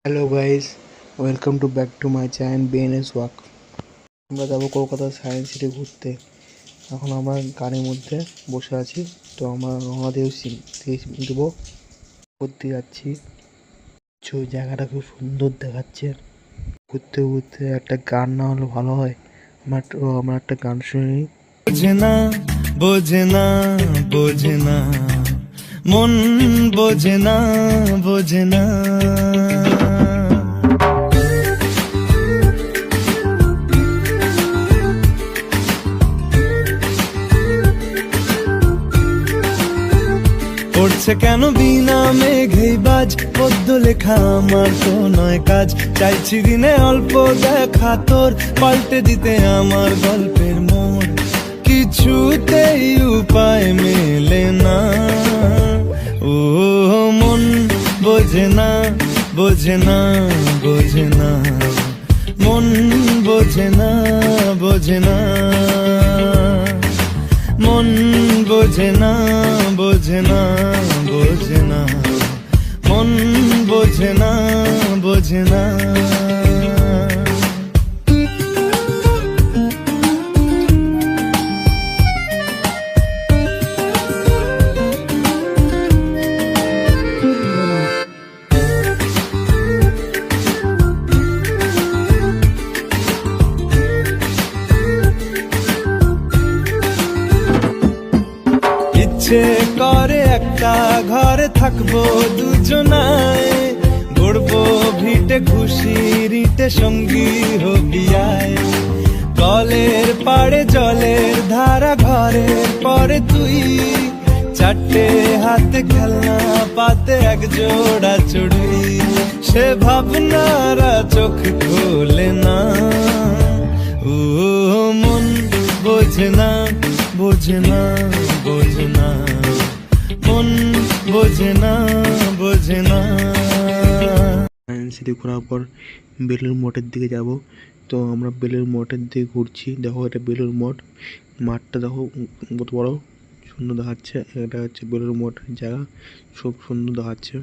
Hello guys, welcome to back to my channel BNS walk. আমরা যাবো Kolkata science city ঘুরতে। এখন আমরা গাড়ির মধ্যে বসে আছি, তো আমরা রওনা দেবো ঘুরতে যাচ্ছি। জায়গাটা খুব সুন্দর দেখাচ্ছে। ঘুরতে ঘুরতে একটা গান না হলে ভালো হয়। আমরা একটা গান শুনি। বোঝে না, বোঝে না, বোঝে না, মন বোঝে না, বোঝে না। পড়ছে কেন বিনা মেঘেই বাজ, পদ্য লেখা আমার তো নয় কাজ। চাইছি দিনে অল্প দেখা তোর, পাল্টে দিতে আমার গল্পের মোড়। কিছুতেই উপায় মেলে না, ও মন বোঝে না, বোঝে না, বোঝে না, মন বোঝে না, বোঝে না, মন বোঝে না, বোঝে না, বোঝে না, মন বোঝে না, বোঝে না। ইচ্ছে করে একটা ঘরে থাকবো দুজনায়, গড়বো ভিটে খুশির ইটে সঙ্গী হবিয়ায়। কলের পাড়ে জলের ধারা, ঘরের পরে তুই, চারটে হাতে খেলনা পাতে এক জোড়া চড়ুই। সে ভাবনারা চোখ খোলে না, ও মন বোঝে না, বোঝে না, বোঝে না, মন বোঝে না, বোঝে না। সায়েন্স সিটি ঘোরার পর বেলুড় মঠের দিকে যাব। তো আমরা বেলুড় মঠের দিকে ঘুরছি। দেখো, এটা বেলুড় মঠ। মাঠটা দেখো কত বড়, সুন্দর দেখাচ্ছে। এটা হচ্ছে বেলুড় মঠের জায়গা, খুব সুন্দর দেখাচ্ছে।